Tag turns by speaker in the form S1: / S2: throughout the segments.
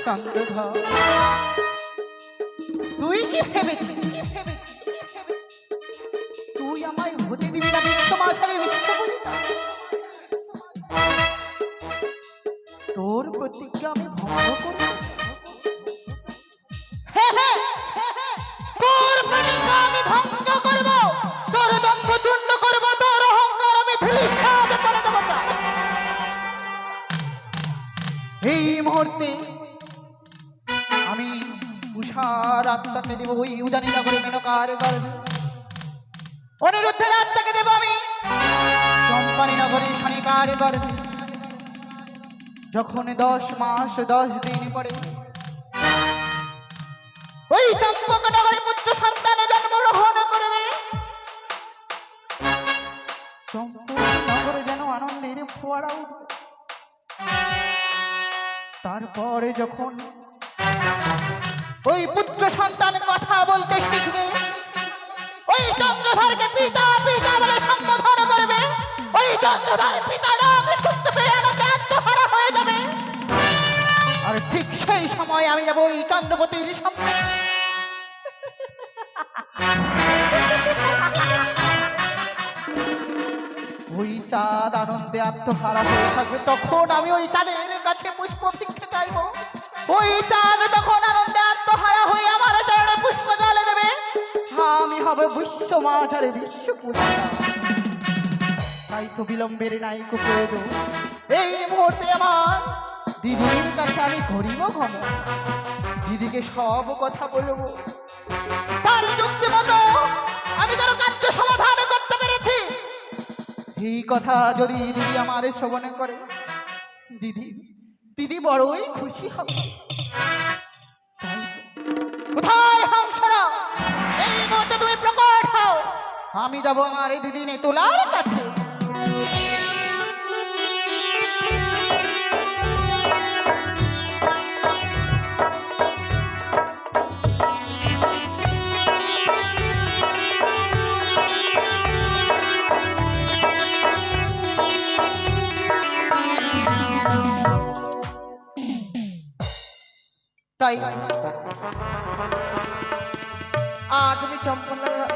S1: চন্দ্রধর, তুই কি ভেবেছিস তুই আমায় হতে দিবি না বিশ্ব মাঝারে বিশ্ব বলি না? তোর প্রতিজ্ঞা আমি ভঙ্গ করব। তোর প্রতিজ্ঞা আমি ভঙ্গ করব, তোর দম্ভ চূর্ণ করব, তোর অহংকার আমি ধূলিসাৎ করে দেব। এই মুহূর্তে আমি উষার আত্মাকে দেব ওই উদানি নগরে মেনকার গর্ভে, অনিরুদ্ধের আত্মাকে দেব আমি চম্পানী নগরে শানিকার গর্ভে। যখন 10 মাস 10 দিন পরে ওই চম্পক নগরে পুত্র সন্তান জন্মগ্রহণ করবে, চম্পক নগরে যেন আনন্দের ফোয়ারা উঠবে। তারপরে যখন ওই পুত্র সন্তান কথা বলতে শিখবে, ওই চন্দ্রধরকে পিতা পিতা বলে সম্বোধন করবে, ওই চন্দ্রধর পিতা ডাক শুনতে পেয়ে আনন্দে আত্মহারা হয়ে যাবে। আর ঠিক সেই সময় আমি যাব ওই চন্দ্রপতির সামনে। ওই চাঁদ আনন্দে আত্মহারা হয়ে থাকবে, তখন আমি ওই চাঁদের কাছে পুষ্প ভিক্ষে চাইব। ওই চাঁদ তখন আনন্দে আত্মহারা হয়ে আমার চরণে পুষ্প জলে দেবে, আমি হবে বিশ্ব মাঝারে বিশ্ব পূজা। তাই তো বিলম্বের নাই প্রয়োজন, এই মুহূর্তে আমার দিদির কাছে আমি করিব ক্ষমা, দিদিকে সব কথা বলবো, তার যুক্তি মতো আমি তোর কার্য সমাধান করতে পেরেছি। এই কথা যদি দিদি আমার শ্রবণ করে, দিদি দিদি বড়ই খুশি হবে। কোথায় হংসরা, এই মুহূর্তে তুমি প্রকট হও, আমি যাব আমার এই দিদি নেতলার কাছে। তাই আজ আমি চম্পলার,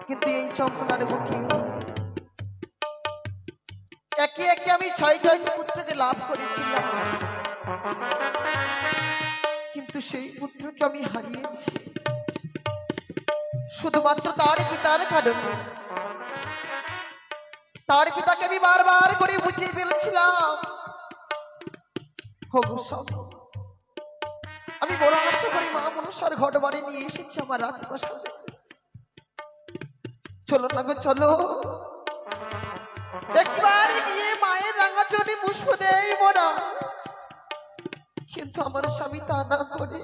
S1: কিন্তু এই চম্পলার বুকে একে একে আমি 6টি পুত্রকে লাভ করেছিলাম, কিন্তু সেই পুত্রকে আমি হারিয়েছি শুধুমাত্র তার পিতার কারণে। তার পিতাকে আমি বারবার করে বুঝিয়ে ফেলেছিলাম, আমি বড় আশা করি মা মনসার ঘট বাড়ি নিয়ে এসেছি আমার রাজপ্রাসাদে, চলো না গো চলো, একবারে গিয়ে মায়ের রাঙা চটি পুষ্প দেই মোরা। কিন্তু আমার স্বামী তা না করে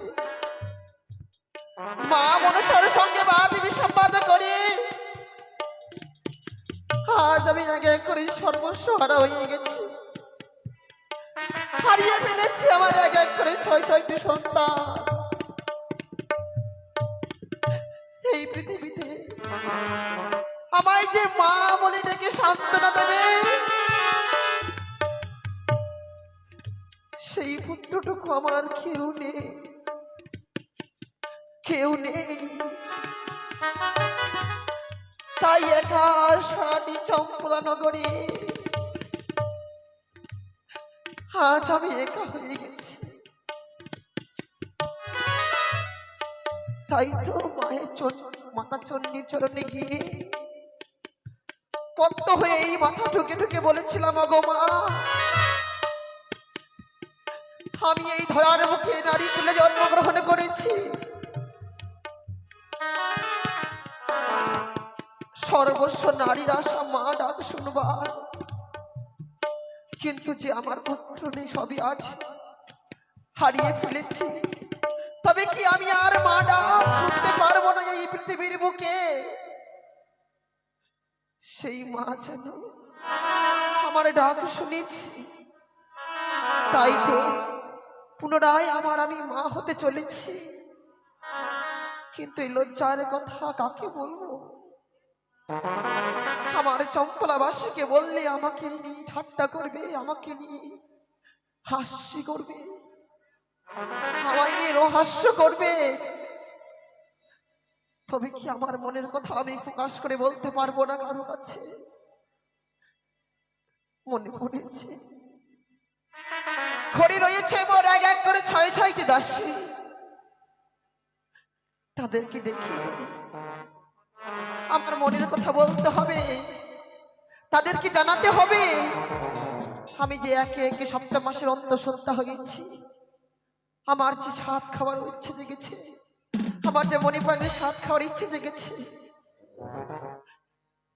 S1: মা মনসার সঙ্গে বাড়ি সম্পাদ করে আজ আমি আগে করে সর্বস্ব হারা হয়ে গেছি, হারিয়ে ফেলেছি আমার এক এক করে 6টি সন্তান। এই পৃথিবীতে আমায় যে মা বলে ডেকে সান্ত্বনা দেবে, সেই পুত্রটুকু আমার কেউ নেই, কেউ নেই। তাই একা সারাটি চম্পলা নগরী আজ আমি একা হয়ে গেছি। তাই তো মায়ের মাতা চণ্ডীর চরণে গিয়ে পদ্ম হয়ে এই মাথা ঠুকে ঠুকে বলেছিলাম, অগো মা, আমি এই ধরার মুখে নারী কুলে জন্মগ্রহণ করেছি, সর্বস্ব নারীর আশা মা ডাক শুনবার, কিন্তু যে আমার পুত্র নেই, সবই আছে, হারিয়ে ফেলেছি। তবে কি আমি আর মা ডাক শুনতে পারবো না এই পৃথিবীর বুকে? সেই মা যেন আমার ডাক শুনেছি, তাই তো পুনরায় আমি মা হতে চলেছি। কিন্তু এই লজ্জার কথা কাকে বলবো? আমার চম্পলাবাসীকে বললে আমাকে নিয়ে ঠাট্টা করবে, আমাকে নিয়ে হাস্য করবে, আমায় নিয়ে রহস্য করবে, তবে কি আমার মনের কথা আমি প্রকাশ করে বলতে পারবো না কারো কাছে? মনে পড়েছে ঘরে রয়েছে মোর এক এক করে 6-6টি দাসী, তাদেরকে ডেকে আমার মনের কথা বলতে হবে, তাদেরকে জানাতে হবে আমি যে একে একে সপ্তম মাসের অন্তঃসত্ত্বা হয়েছি, আমার যে স্বাদ খাওয়ার ইচ্ছে জেগেছে, আমার যে মনে প্রাণে স্বাদ খাওয়ার ইচ্ছে জেগেছে।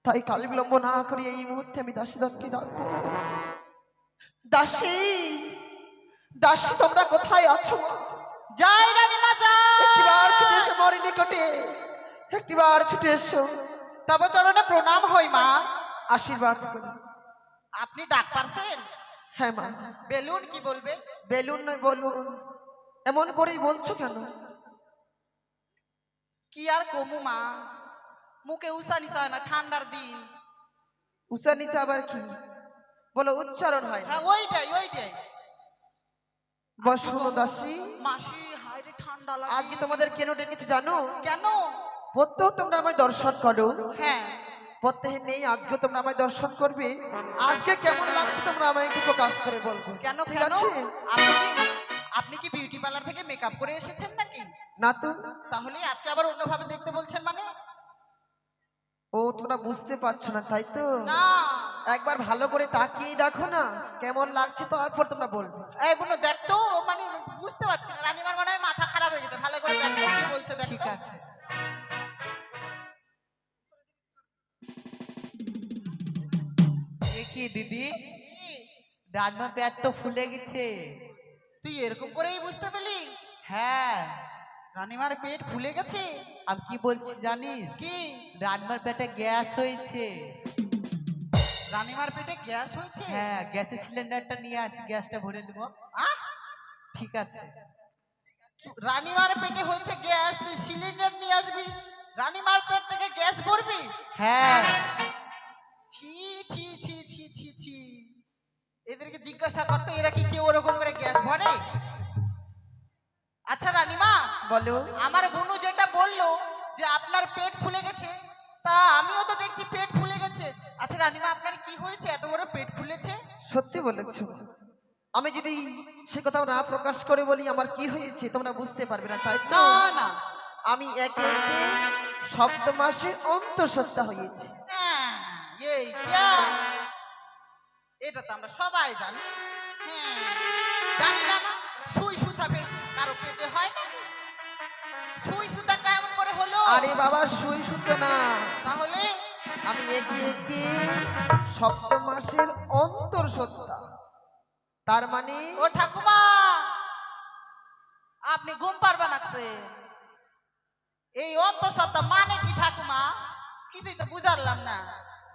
S1: তাই কাল বিলম্ব না করে এই মুহূর্তে আমি দাসীদনকে ডাকবো। দাসী, দাসী তোমরা কোথায় আছো?
S2: যাই রানীমা যাই।
S1: একটিবার ছুটে এসো মোর নিকটে, একটিবার ছুটে এসো।
S2: তব চরণে প্রণাম হই মা।
S1: আশীর্বাদ করো।
S2: আপনি ডাক পারছেন?
S1: হ্যাঁ মা।
S2: বেলুন কি বলবে?
S1: বেলুন নয় বলুন। এমন করেই বলছো কেন?
S2: কি আর কমু মা, মুখে উষা নিশা না, ঠান্ডার দিন।
S1: উষা নিচে আবার কি বলো, উচ্চারণ হয় না।
S2: হ্যাঁ ওইটাই ওইটাই।
S1: বসো দাসী।
S2: মাসি হায়রে ঠান্ডা লাগে।
S1: আজকে তোমাদের কেন ডেকেছি জানো?
S2: কেন?
S1: প্রত্যহ তোমরা আমায় দর্শন করো।
S2: হ্যাঁ
S1: প্রত্যহে নেই, আজকে তোমরা আমায় দর্শন করবে। আজকে কেমন লাগছে তোমরা আমায় একটু প্রকাশ করে বলবো।
S2: কেন
S1: ঠিক
S2: কেন?
S1: আছে?
S2: আপনি কি বিউটি পার্লার থেকে মেকআপ করে এসেছেন নাকি?
S1: না তো।
S2: তাহলে আজকে আবার অন্যভাবে দেখতে বলছেন মানে?
S1: ও তোমরা বুঝতে পারছো না তাই তো?
S2: না।
S1: একবার ভালো করে তাকিয়ে দেখো না কেমন লাগছে, তারপর তোমরা বলবে।
S2: এই বোনো দেখ তো, মানে বুঝতে পারছি না, রানীমার মনে হয় মাথা খারাপ হয়ে গেছে। ভালো করে দেখ তো কি বলছে, দেখ। ঠিক আছে।
S3: কি দিদি, ডান পেট তো ফুলে গেছে।
S2: তুই এরকম করেই বুঝতে পেলি?
S3: হ্যাঁ,
S2: রানীমার পেট ফুলে গেছে।
S3: আমি কি বলছি জানিস?
S2: কি?
S3: রান্নার পেটে গ্যাস হয়েছে।
S2: রানীমার পেটে গ্যাস হয়েছে?
S3: হ্যাঁ, গ্যাসের সিলিন্ডারটা নিয়ে আসি, গ্যাসটা ভরে নেবো।
S2: আহ?
S3: ঠিক আছে।
S2: রানীমার পেটে হয়েছে গ্যাস, তুই সিলিন্ডার নিয়ে আসবি? রানীমার পেট থেকে গ্যাস ভরবি?
S3: হ্যাঁ।
S2: ছি ছি ছি ছি ছি ছি। এদেরকে জিজ্ঞাসা করতে, এরা কি কেউ ওরকম করে গ্যাস ভরে? আচ্ছা রানীমা
S1: বলো।
S2: আমার বুনু যেটা বললো যে আপনার পেট ফুলে গেছে, তা আমিও তো দেখছি পেট ফুলে গেছে। আচ্ছা রানীমা আপনার কি হয়েছে এত বড় পেট ফুলেছে?
S1: সত্যি বলেছো। আমি যদি সে কথা না প্রকাশ করে বলি আমার কি হয়েছে তোমরা বুঝতে পারবে না তাই তো?
S2: না না।
S1: আমি একে একে সপ্তম মাসে অন্তঃসত্ত্বা হয়েছি।
S2: হ্যাঁ, এইটা এটা তো আমরা সবাই জানি। হ্যাঁ জানি না মা, সুই সুতা কারো পেটে হয় না? সুই সুতা কেমন করে হলো?
S1: আরে বাবা সুই সুতো না,
S2: তাহলে
S1: আমি একে একে সপ্তম মাসের অন্তঃসত্ত্বা। তার মানে
S2: ও ঠাকুমা, আপনি ঘুম পারবা নাকছে? এই অন্তঃসত্ত্বা মানে কি ঠাকুমা? কিছুই তো বুঝারলাম না।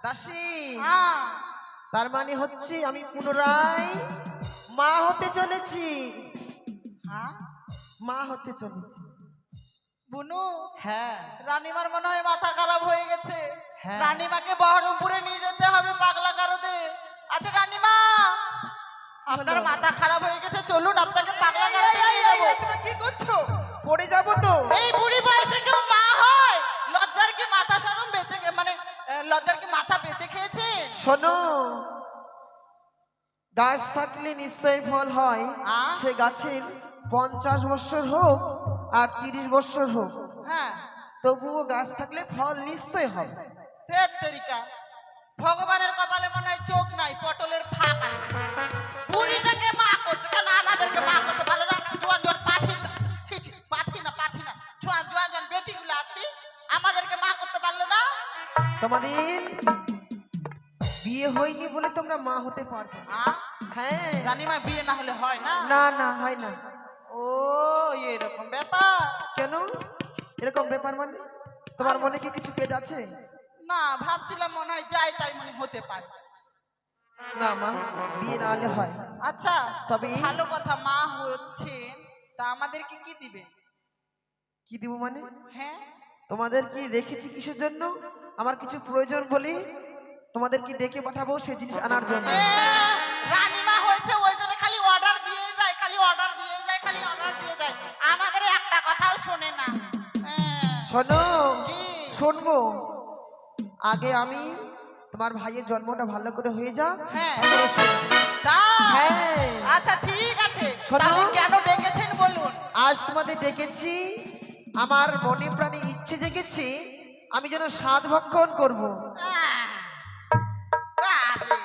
S1: দাসী,
S2: হ্যাঁ
S1: তার মানে হচ্ছে আমি পুনরায় মা হতে চলেছি।
S2: হ্যাঁ
S1: মা হতে চলেছি।
S2: বুনু,
S3: হ্যাঁ।
S2: রানীমার মনে হয় মাথা খারাপ হয়ে গেছে।
S3: হ্যাঁ।
S2: রানীমাকে বহরমপুরে নিয়ে যেতে হবে পাগলা কারোদে। আচ্ছা রানীমা, আপনার মাথা খারাপ হয়ে গেছে, চলুন আপনাকে পাগলা কারোদে নিয়ে যাবো।
S1: তোমরা কি করছো? পড়ে যাবো তো।
S2: এই বুড়ি বয়সে কেউ মা হয়? লজ্জার কি মাথা শরম বেঁচে মানে লজ্জার কি মাথা বেঁচে খেয়েছে?
S1: শোনো, গাছ থাকলে নিশ্চয়ই ফল হয়। সে গাছের 50 বছর হোক আর 30 বছর হোক,
S2: হ্যাঁ
S1: তবুও গাছ থাকলে ফল নিশ্চয় হবে।
S2: তের তেরিকা, ভগবানের কপালে মনে হয় চোখ নাই, পটলের ফাঁক আছে। বুড়িটাকে মা করছে কেন? আমাদেরকে মা করতে ভালো না? জোয়ান জোয়ান পাঠি, ছি ছি, পাঠি না পাঠি না, জোয়ান জোয়ান জোয়ান বেটিগুলো আছি, আমাদেরকে মা করতে পারলো না?
S1: তোমাদের বিয়ে হয়নি বলে তোমরা মা হতে পারবে না। হ্যাঁ।
S2: রানীমা বিয়ে না হলে হয় না?
S1: না না, হয় না।
S2: ও এরকম ব্যাপার?
S1: কেন এরকম ব্যাপার মানে? তোমার মনে কি কিছু পেজ আছে?
S2: না, ভাবছিলাম মনে হয় যাই তাই মনে হতে পারে।
S1: না মা, বিয়ে না হলে হয়।
S2: আচ্ছা
S1: তবে
S2: ভালো কথা, মা হচ্ছেন, তা আমাদেরকে কি দিবে?
S1: কি দিব মানে?
S2: হ্যাঁ
S1: তোমাদের কি রেখেছি কিসের জন্য? আমার কিছু প্রয়োজন বলি তোমাদের কি ডেকে পাঠাবো সেই জিনিস আনার জন্য।
S2: রানীমা হয়েছে ওই জন্য খালি অর্ডার দিয়ে
S1: শোনো,
S2: কি?
S1: শুনবো। আগে আমি তোমার ভাইয়ের জন্মটা ভালো করে হয়ে যা।
S2: হ্যাঁ।
S1: তারপরে শুনবো।
S2: তাই?
S1: হ্যাঁ।
S2: আচ্ছা ঠিক আছে,
S1: শোনো।
S2: তাহলে কেন ডেকেছেন বলুন?
S1: আজ তোমাদের ডেকেছি, আমার মনে প্রাণে ইচ্ছে জেগেছে আমি যেন স্বাদ ভক্ষণ করবো।
S2: বাপরে।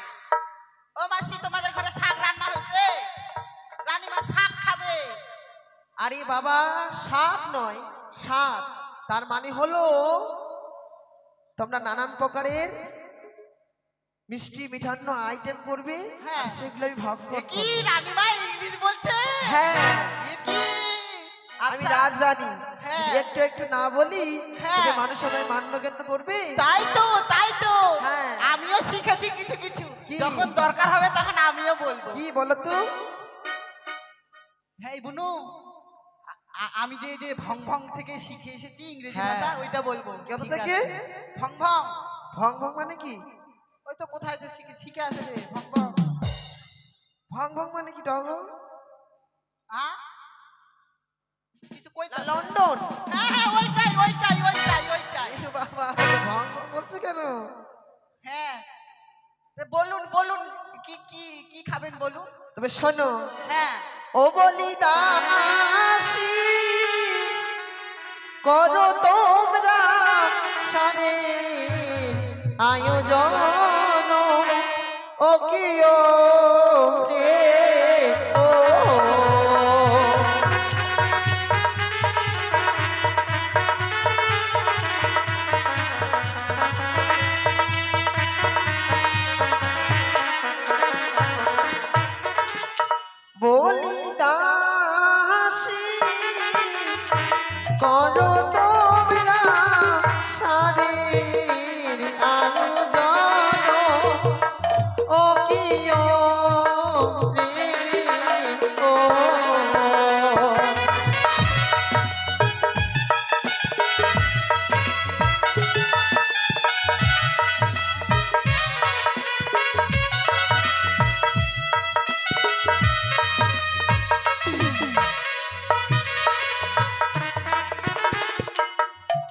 S2: ও মাসি, তোমাদের ঘরে শাক রান্না হয়েছে? রানীমা শাক খাবে।
S1: আরে বাবা, শাক নয়, স্বাদ। তার মানে হলো তোমরা নানান প্রকারের মিষ্টি মিঠান্ন আইটেম করবে।
S2: হ্যাঁ।
S1: আর সেগুলো আমি ভাগ
S2: এ
S1: করব।
S2: কি রানীমা ইংলিশ বলছে?
S1: হ্যাঁ,
S2: এ কি?
S1: আমি
S2: আচ্ছা,
S1: রাজরানী।
S2: হ্যাঁ।
S1: যদি একটু একটু না বলি
S2: হ্যাঁ।
S1: তবে মানুষ সবাই মান্যজ্ঞান করবে।
S2: তাই তো, তাই তো।
S1: হ্যাঁ।
S2: আমিও শিখেছি কিছু কিছু।
S1: কি?
S2: যখন দরকার হবে তখন আমিও বলবো।
S1: কি বলো তো?
S2: হ্যাঁ বুনু, আমি যে যে ভং ভং থেকে শিখে এসেছি ইংরেজি
S1: হ্যাঁ।
S2: ভাষা, ওইটা বলবো।
S1: কোথা
S2: ঠিক
S1: থেকে?
S2: আছে। ভং ভং।
S1: ভং ভং মানে কি?
S2: ওই তো কোথায় যে শিখে শিখে আসে রে, ভং ভং।
S1: ভং ভং মানে কি ডগ?
S2: আ? কিছু কইতে
S1: লন্ডন।
S2: হ্যাঁ হ্যাঁ, ওইটাই।
S1: এ বাবা, ভং ভং বলছো কেন?
S2: হ্যাঁ। তে বলুন বলুন, কি কি কি খাবেন বলুন।
S1: তবে শোনো,
S2: হ্যাঁ।
S1: ও বলি দাসী করো তোমরা সারে আয়োজন, ও কিও রে ও। বলি দাসী করো তোমরা সারের আয়োজন, ও কিও রে ও।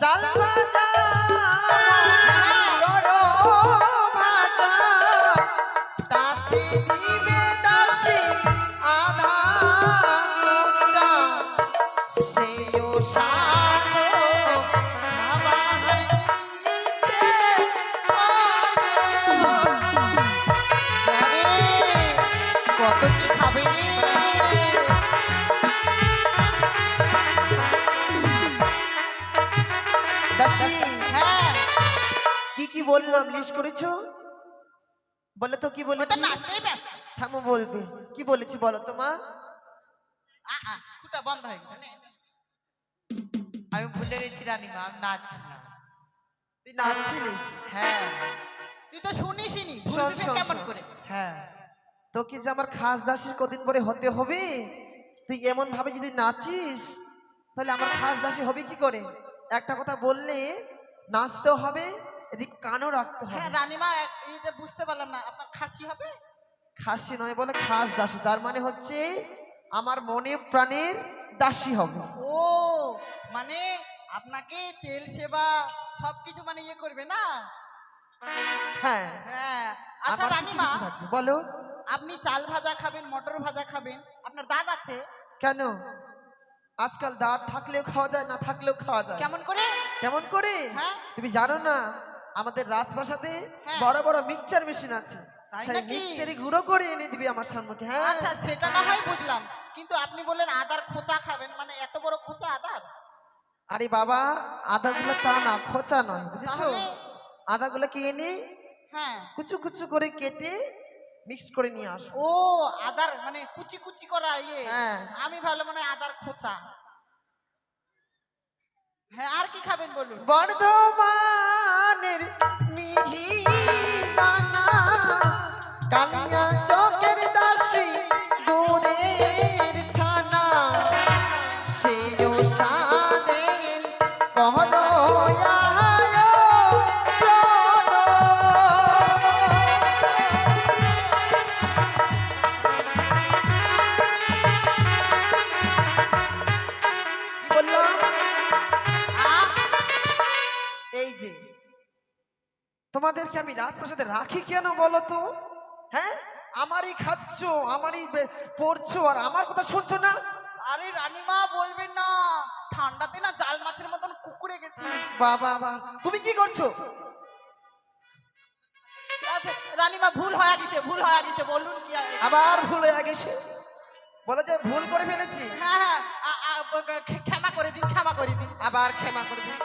S1: চাল ভাজা, বড় ভাজা, তাতে দিবে দাসী আধা মোচা, সেও সারো খাবার ইচ্ছে কত কি খাবে রে? দাসী,
S2: হ্যাঁ।
S1: কি কি বললাম লিস্ট করেছো? বলে তো কি
S2: ও তো
S1: বলেছি?
S2: নাচতেই ব্যস্ত।
S1: থামো, বলবে কি বলেছি বলো তো মা?
S2: ফুটা বন্ধ হয়ে গেছে নে।
S3: আমি ভুলে গেছি রানীমা, আমি নাচছিলাম।
S1: তুই নাচছিলিস?
S3: হ্যাঁ
S2: তুই তো শুনিসনি,
S1: শোন,
S2: ভুলবি
S1: শোন,
S2: কেমন
S1: শোন।
S2: করে?
S3: হ্যাঁ।
S1: তো কি যে আমার খাস দাসীর কদিন পরে হতে হবে? তুই এমন ভাবে যদি নাচিস তাহলে আমার খাস দাসী হবে কি করে? একটা কথা বললে নাচতেও হবে, এদিক কানও রাখতে হবে।
S2: হ্যাঁ রানীমা, এইটা বুঝতে পারলাম না, আপনার খাসি হবে?
S1: খাসি নয়, বলে খাস দাসী। তার মানে হচ্ছে আমার মনে প্রাণের দাসী হবে।
S2: ও মানে আপনাকে তেল সেবা সবকিছু মানে ইয়ে করবে না?
S1: হ্যাঁ,
S2: হ্যাঁ। আচ্ছা
S1: আমার কিছু
S2: রানীমা,
S1: কিছু থাকবে। বলো
S2: আপনি চাল ভাজা খাবেন, মটর ভাজা খাবেন, আপনার দাঁত আছে?
S1: কেন? আজকাল দাঁত থাকলেও খাওয়া যায়, না থাকলেও খাওয়া যায়।
S2: কেমন করে?
S1: কেমন করে?
S2: হ্যাঁ।
S1: তুমি জানো না আমাদের রাজপ্রাসাদে
S2: হ্যাঁ।
S1: বড় বড় মিক্সচার মেশিন আছে।
S2: তাই
S1: সেই
S2: নাকি?
S1: মিক্সচারই গুঁড়ো করে এনে দিবি আমার সামনে। হ্যাঁ,
S2: আচ্ছা সেটা না হয় বুঝলাম, কিন্তু আপনি বললেন আদার খোঁচা খাবেন, মানে এত বড় খোঁচা আদার?
S1: আরে বাবা, আদাগুলো তা না, খোঁচা নয়, বুঝেছো?
S2: তাহলে?
S1: আদাগুলোকে এনে
S2: হ্যাঁ।
S1: কুচু কুচু করে কেটে মিক্স করে নিয়ে আসো।
S2: ও আদার মানে কুচি কুচি করা ইয়ে?
S1: হ্যাঁ।
S2: আমি ভাবলাম মানে আদার খোঁচা। হ্যাঁ, আর কি খাবেন বলুন?
S1: বর্ধমানের মিহি দানা, কালিয়া চকের দাসী দুধের ছানা, সেও সাদের কহনো কি বললাম?
S4: আমি রাজপ্রাসাদে রাখি কেন বলো তো? হ্যাঁ, আমারই খাচ্ছ, আমারই পড়ছো, আর আমার কথা শুনছো না।
S2: আরে রানীমা বলবেন না, ঠান্ডাতে না জাল মাছের মতন কুকুরে গেছি।
S4: বাবা বা, তুমি কি করছো?
S2: আচ্ছা রানীমা ভুল হয়ে গেছে, ভুল হয়ে গেছে, বলুন কি আছে?
S4: আবার ভুল হয়ে গেছে? বলো যে ভুল করে ফেলেছি।
S2: হ্যাঁ হ্যাঁ, ক্ষমা করে দিন, ক্ষমা করে দিন।
S4: আবার ক্ষমা করে দিন।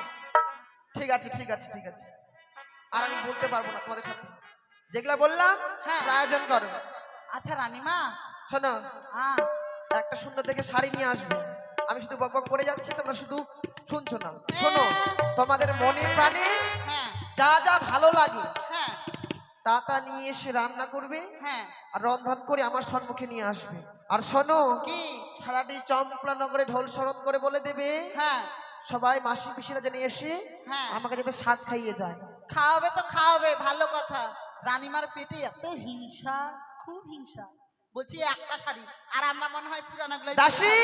S4: ঠিক আছে ঠিক আছে ঠিক আছে, আর আমি বলতে পারবো না তোমাদের সাথে। যেগুলা বললাম
S2: হ্যাঁ।
S4: আয়োজন করো।
S2: আচ্ছা রানীমা,
S4: শোনো,
S2: হ্যাঁ
S4: একটা সুন্দর দেখে শাড়ি নিয়ে আসবে। আমি শুধু বক বক করে যাচ্ছি, তোমরা শুধু শুনছো না। শোনো, তোমাদের মনে প্রাণে
S2: হ্যাঁ
S4: যা যা ভালো লাগে
S2: হ্যাঁ
S4: তা তা নিয়ে এসে রান্না করবে,
S2: হ্যাঁ।
S4: আর রন্ধন করে আমার সম্মুখে নিয়ে আসবে। আর শোনো,
S2: কি?
S4: সারাটি চম্পলা নগরে ঢোল শরৎ করে বলে দেবে,
S2: হ্যাঁ
S4: সবাই মাসি পিসিরা যেন এসে
S2: হ্যাঁ।
S4: আমাকে যাতে স্বাদ খাইয়ে যায়।
S2: খাওয়াবে তো খাওয়াবে, ভালো কথা। রানীমার পেটে এত হিংসা, খুব হিংসা। বলছি একটা শাড়ি, আর আমরা মনে হয় পুরানা গুলো।
S4: দাসী,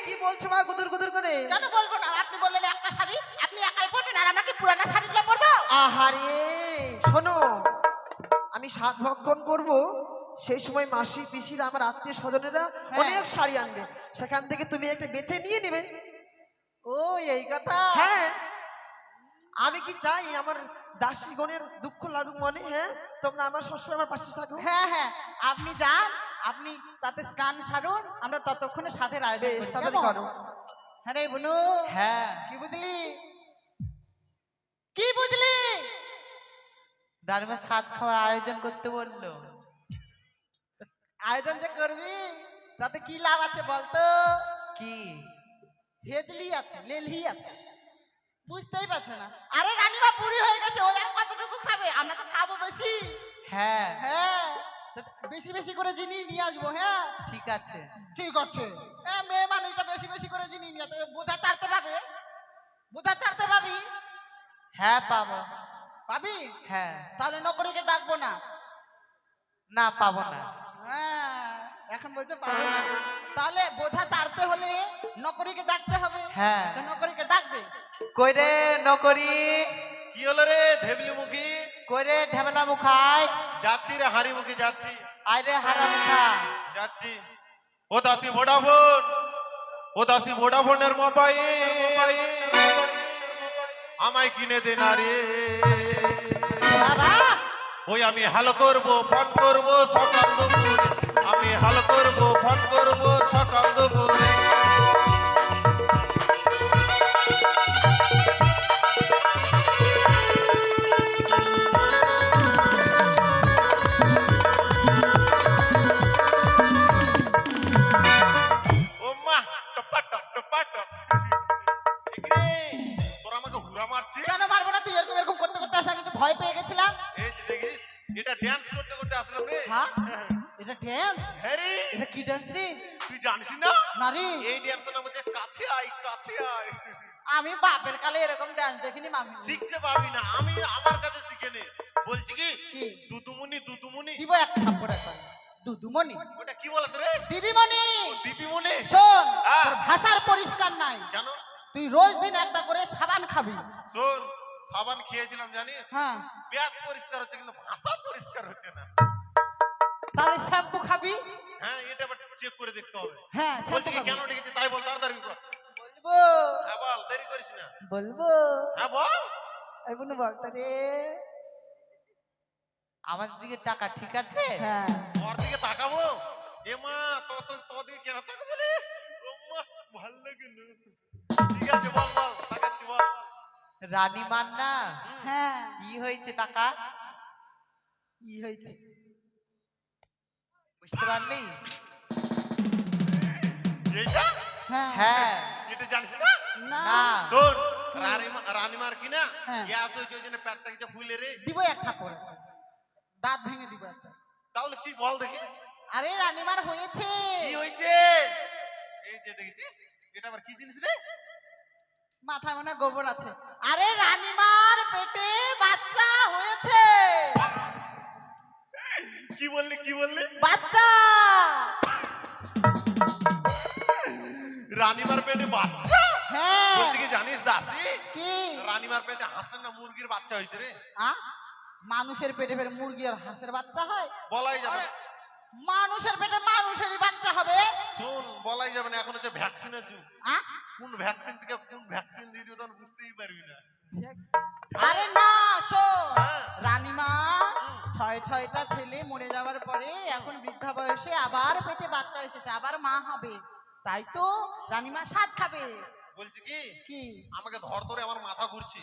S4: কি বলছো মা গুদুর গুদুর করে?
S2: কেন বলবো না? আপনি বললেন একটা শাড়ি, আপনি একাই পরবেন, আর আমরা কি পুরানা শাড়িগুলো পরবো?
S4: আহারে শোনো, আমি সাত ভক্ষণ করব, সেই সময় মাসি পিসিরা আমার আত্মীয় স্বজনেরা অনেক শাড়ি আনবে, সেখান থেকে তুমি একটা বেছে নিয়ে নেবে।
S2: ও এই কথা।
S4: হ্যাঁ, আমি কি চাই আমার দাসী গণের দুঃখ লাগুক মনে? হ্যাঁ, তোমরা আমার সবসময় আমার পাশে থাকো।
S2: হ্যাঁ হ্যাঁ, আপনি যান, আপনি তাতে স্নান সারুন, আমরা ততক্ষণে সাথে আয়োজন
S4: বেশ,
S2: করি,
S4: তাড়াতাড়ি
S2: কেমন?
S4: করো।
S2: হ্যাঁ রে বুনু,
S3: হ্যাঁ,
S2: কি বুঝলি? কি বুঝলি?
S3: রানীমা সাত খাওয়ার আয়োজন করতে বললো।
S2: আয়োজন যে করবি তাতে কি লাভ আছে বলতো?
S3: কি?
S2: হেদলি আছে, লেলহি আছে, বুঝতেই পারছে না। আরে রানীমা বুড়ি হয়ে গেছে, ওই আর কতটুকু খাবে? আমরা তো খাবো বেশি।
S3: হ্যাঁ
S2: হ্যাঁ, বেশি বেশি করে জিনিস নিয়ে আসবো। হ্যাঁ
S3: ঠিক আছে।
S2: ঠিক আছে। মেয়ে মানুষটা বেশি বেশি করে জিনিস নিয়ে আসতে, বোঝা চারতে পাবে, বোঝা চারতে পাবি?
S3: হ্যাঁ পাবো।
S2: পাবি?
S3: হ্যাঁ।
S2: তাহলে নকরিকে ডাকবো না।
S3: না পাবো না।
S2: হ্যাঁ, এখন বলছে পাবো না। তাহলে বোঝা চারতে হলে নকরিকে ডাকতে হবে।
S3: হ্যাঁ।
S2: তো নকরিকে ডাকবে।
S3: কই রে নকরি,
S5: কি হলো রে ধেবলি মুখী?
S3: কই রে ঢেবলা মুখাই,
S5: যাচ্ছি রে হাড়ি মুখী যাচ্ছি
S3: আয় রে হারা মুখা।
S5: যাচ্ছি। ও দাসি ভোডাফোন, ও দাসি ভোডাফোনের মোবাইল আমায় কিনে দে না রে।
S2: বাবা
S5: ওই আমি হাল করব ফোন করব সকাল দুপুরে, আমি হাল করব ফোন করব সকাল দুপুরে। ও মা টপাটপ টপাটপ। এ তোরা আমাকে হুরা মারছিস?
S2: কেন মারবো না? তুই এরকম এরকম করতে করতে আসলে আমি তো ভয় পেয়ে গেছিলাম।
S5: এই যে দেখিস, এটা ড্যান্স করতে করতে আসলাম রে।
S2: হ্যাঁ, এটা ড্যান্স?
S5: হ্যাঁ রে,
S2: এটা কি ডান্স রে?
S5: তুই জানিস না?
S2: না রে,
S5: এই ড্যান্সের নাম হচ্ছে কাছে আয় কাছে আয়।
S2: আমি বাপের কালে এরকম ডান্স দেখিনি মামি।
S5: শিখতে পারবি না, আমি আমার কাছে শিখে নে। বলছি কি
S2: কি?
S5: দুদুমুনি দুদুমুনি,
S2: দিব এক থাপ্পড় একবার। দুদুমণি,
S5: ওটা কি বলে রে?
S2: দিদিমণি,
S5: দিদিমুনি।
S2: শোন,
S5: হ্যাঁ।
S2: তোর ভাষার পরিষ্কার নাই।
S5: কেন?
S2: তুই রোজ দিন একটা করে সাবান খাবি।
S5: শোন, সাবান খেয়েছিলাম জানিস,
S2: হ্যাঁ,
S5: পেট পরিষ্কার হচ্ছে কিন্তু ভাষা পরিষ্কার হচ্ছে না।
S2: তাহলে শ্যাম্পু খাবি।
S5: হ্যাঁ, এটা আবার চেক করে দেখতে হবে।
S2: হ্যাঁ,
S5: বলছি
S2: শ্যাম্পু
S5: কি
S2: খাবি।
S5: কেন ডেকেছি তাই বল, তাড়াতাড়ি কর।
S2: বলবো,
S5: হ্যাঁ বল, দেরি করিস না।
S2: বলবো।
S5: হ্যাঁ বল।
S2: এই বুনু বলতো রে।
S3: আমাদের দিকে টাকা ঠিক আছে?
S2: হ্যাঁ,
S5: তোর দিকে তাকাবো? এ মা, তোর দিকে কেন তাকাবো রে? ও মা, ভাল লাগে না। ঠিক আছে বল বল, তাকাচ্ছি বল।
S3: রানীমার না
S2: হ্যাঁ,
S3: কি হয়েছে টাকা
S2: কি হয়েছে?
S3: বুঝতে পারলি?
S5: এইটা?
S2: হ্যাঁ,
S3: হ্যাঁ।
S5: এটা জানিস না?
S2: না,
S3: না।
S5: শোন, রানীমার কি না
S2: হ্যাঁ।
S5: গ্যাস হয়েছে, ওই জন্য পেটটা কিছু ফুলে রে।
S2: দিব এক থাপ্পড়, দাঁত ভেঙে দিব একটা।
S5: তাহলে কি বল দেখি,
S2: আরে রানীমার হয়েছে।
S5: কি হয়েছে? এই যে দেখেছিস, এটা আবার কি জিনিস রে?
S2: মাথায় মনে হয় গোবর আছে। আরে রানীমার পেটে বাচ্চা হয়েছে।
S5: কি বললি কি বললি?
S2: বাচ্চা।
S5: রানীমার পেটে বাচ্চা?
S2: হ্যাঁ।
S5: বলছি কি জানিস দাসি,
S2: কি?
S5: রানীমার পেটে হাঁসের না মুরগির বাচ্চা হয়েছে রে।
S2: আ? মানুষের পেটে ফের মুরগি আর হাঁসের বাচ্চা হয়?
S5: বলাই যাবে
S2: আরে,
S5: না।
S2: মানুষের পেটে মানুষেরই বাচ্চা হবে?
S5: শোন, বলাই যাবে না, এখন হচ্ছে ভ্যাকসিনের যুগ।
S2: আ?
S5: কোন ভ্যাকসিন থেকে কোন ভ্যাকসিন দিয়ে দিও তখন বুঝতেই পারবি না।
S2: আরে না, শোন,
S5: হ্যাঁ।
S2: রানীমা ছয়টা ছেলে মরে যাওয়ার পরে এখন বৃদ্ধা বয়সে আবার পেটে বাচ্চা এসেছে, আবার মা হবে, তাই তো রানীমা স্বাদ খাবে।
S5: বলছি কি,
S2: কি?
S5: আমাকে ধর ধরে, আমার মাথা ঘুরছে,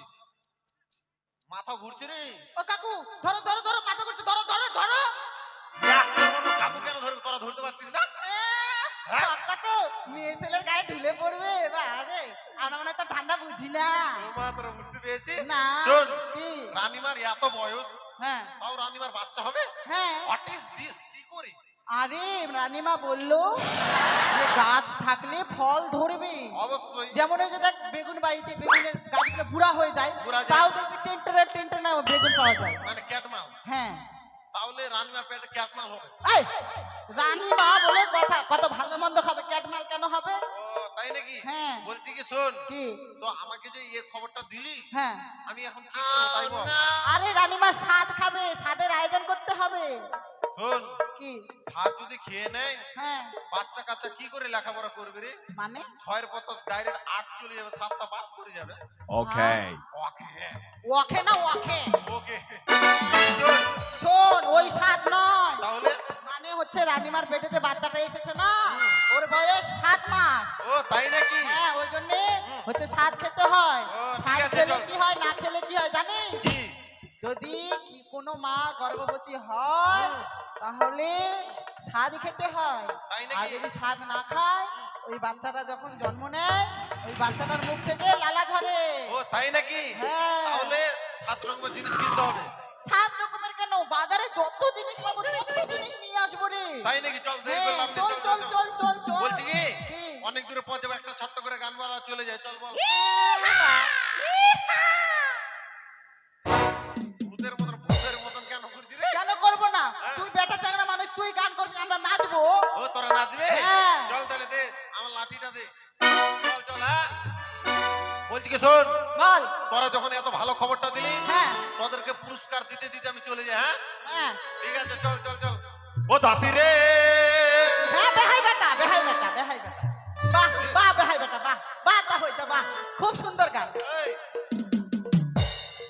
S5: মাথা ঘুরছে রে।
S2: ও কাকু, ধরো ধরো ধরো, মাথা করছে, ধরো ধরো ধরো।
S5: কাকু কেন ধরবে, তোরা ধরতে পারছিস না? হ্যাঁ?
S2: ছক্কা তো মেয়ে ছেলের গায়ে ঢুলে পড়বে। বারে, আমরা মনে হয় তো ঠান্ডা বুঝি না।
S5: ও মা, তোরা বুঝতে পেরেছিস?
S2: না।
S5: শোন,
S2: কি?
S5: রানীমার এত বয়স,
S2: হ্যাঁ
S5: তাও রানীমার বাচ্চা হবে?
S2: হ্যাঁ।
S5: What is this? কি করি?
S2: আরে রানীমা বললো যে গাছ থাকলে ফল ধরবে।
S5: অবশ্যই।
S2: যেমন ওই যে দেখ, বেগুন বাড়িতে বেগুনের গাছগুলো বুড়া হয়ে যায়,
S5: বুড়া যায়।
S2: তাও দেখবি টেন্টে বেগুন পাওয়া যায়।
S5: মানে ক্যাটমাল।
S2: হ্যাঁ।
S5: তাহলে রানীমার পেটে ক্যাটমাল হবে।
S2: এই রানীমা বলে কথা, কত ভালো মন্দ খাবে, ক্যাটমাল কেন হবে?
S5: ও তাই নাকি?
S2: হ্যাঁ।
S5: বলছি কি, শোন,
S2: কি?
S5: তো আমাকে যে এই খবরটা দিলি,
S2: হ্যাঁ।
S5: আমি এখন কি করবো তাই বল।
S2: আরে রানীমা স্বাদ খাবে, স্বাদের আয়োজন করতে হবে।
S5: শোন,
S2: কি?
S5: ভাত যদি খেয়ে নেয়,
S2: হ্যাঁ।
S5: বাচ্চা কাচ্চা কি করে লেখাপড়া করবে রে?
S2: মানে?
S5: 6 এর পর তো ডাইরেক্ট 8 চলে যাবে, 7টা বাদ করে যাবে।
S2: Okay.
S5: ওকে
S2: ওকে না ওকে?
S5: ওকে। শোন,
S2: শোন, ওই স্বাদ নয়,
S5: তাহলে
S2: মানে হচ্ছে রানীমার পেটে যে বাচ্চাটা এসেছে না, ওর বয়স 7 মাস।
S5: ও তাই নাকি?
S2: হ্যাঁ, ওই জন্য হচ্ছে স্বাদ খেতে হয়।
S5: ও, ঠিক
S2: স্বাদ
S5: আছে,
S2: খেলে
S5: চল।
S2: কি হয়, না খেলে কি হয় জানিস?
S5: কি?
S2: যদি কি কোনো মা গর্ভবতী হয় তাহলে স্বাদ খেতে হয়,
S5: তাই
S2: আর
S5: নাকি?
S2: যদি স্বাদ না খায়, ওই বাচ্চাটা যখন জন্ম নেয় ওই বাচ্চাটার মুখ থেকে লালা ঝরে।
S5: ও তাই নাকি?
S2: হ্যাঁ।
S5: তাহলে 7 রকমের জিনিস কিনতে হবে।
S2: 7 রকমের কেন, বাজারে যত জিনিস পাবো তত জিনিস নিয়ে আসবো রে।
S5: তাই নাকি? চল, দেরি
S2: হ্যাঁ,
S5: করলাম না,
S2: চল চল চল চল চল।
S5: বলছি কি,
S2: কি?
S5: অনেক দূরে পৌঁছে যাবো, একটা ছোট্ট করে গান বাজা চলে যায়, চল বল। ভূতের মতন কেন করছিস রে?
S2: কেন করবো না?
S5: হ্যাঁ।
S2: তুই বেটা চাংড়া মানুষ, তুই গান করবি, আমরা নাচবো।
S5: ও তোরা নাচবে?
S2: হ্যাঁ।
S5: চল তাহলে দে, আমার লাঠিটা দে। চল চল। হ্যাঁ, বলছি কি, শোন,
S2: বল।
S5: তোরা যখন এত ভালো খবরটা দিলি,
S2: হ্যাঁ
S5: তোদেরকে পুরস্কার দিতে দিতে আমি চলে যাই। হ্যাঁ
S2: হ্যাঁ
S5: ঠিক আছে, চল চল চল। ও দাসি রে,
S2: হ্যাঁ, বেহাই বেটা বেহাই বেটা বেহাই বেটা, বাহ বাহ, বেহাই বেটা, বাহ বাহ, তা হইতা, বাহ, খুব সুন্দর গান।
S5: এই,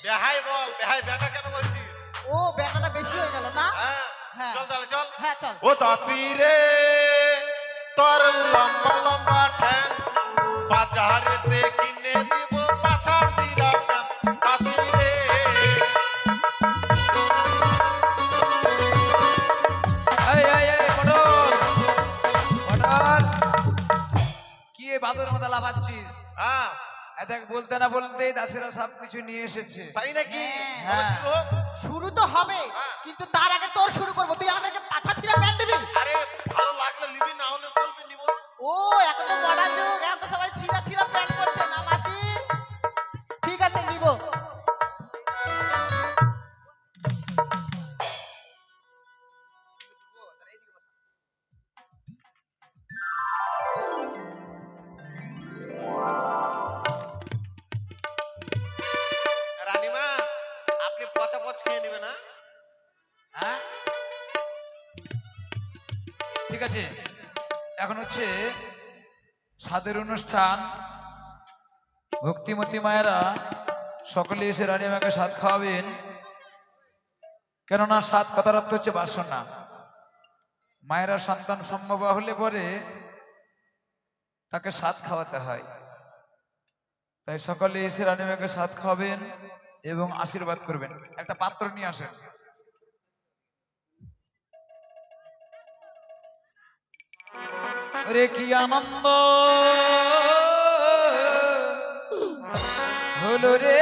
S5: বেহাই বল, বেহাই বেটা কেন বলছিস?
S2: ও বেটাটা বেশি হয়ে গেল না?
S5: হ্যাঁ
S2: হ্যাঁ।
S5: চল তাহলে চল।
S2: হ্যাঁ চল।
S5: ও দাসি রে, তোর লম্বা লম্বা ঠ্যাং বাজারেতে কিনে দিব পাছা চিরা প্যান। দাসি রে,
S3: কি এ বাদর মতো লাফাচ্ছিস?
S5: হ্যাঁ
S3: দেখ, বলতে না বলতেই দাসেরা সব কিছু নিয়ে এসেছে।
S5: তাই নাকি?
S2: হ্যাঁ।
S5: তবে শুরু হোক।
S2: শুরু তো হবে,
S5: হ্যাঁ।
S2: কিন্তু তার আগে তোর শুরু করবো। তুই আমাদেরকে পাছা ছিঁড়া প্যান দিবি?
S5: আরে ভালো লাগলে নিবি, না হলে বলবি নিব।
S2: ও এখন তো মডার্ন যুগ, এখন তো সবাই ছিঁড়া ছিঁড়া প্যান করছে না মাসি। ঠিক আছে, নিব।
S5: রানীমা, আপনি পচা পচ খেয়ে নেবেন।
S3: হ্যাঁ, ঠিক আছে। এখন হচ্ছে স্বাদের অনুষ্ঠান। ভক্তিমতী মায়েরা সকলে এসে রানীমাকে স্বাদ খাওয়াবেন, কেননা স্বাদ কথার অর্থ হচ্ছে বাসনা। মায়েরা সন্তান সম্ভব হলে পরে তাকে স্বাদ খাওয়াতে হয়, তাই সকলে এসে রানীমাকে স্বাদ খাওয়াবেন এবং আশীর্বাদ করবেন। একটা পাত্র নিয়ে আসেন। রে কি আনন্দ হলো রে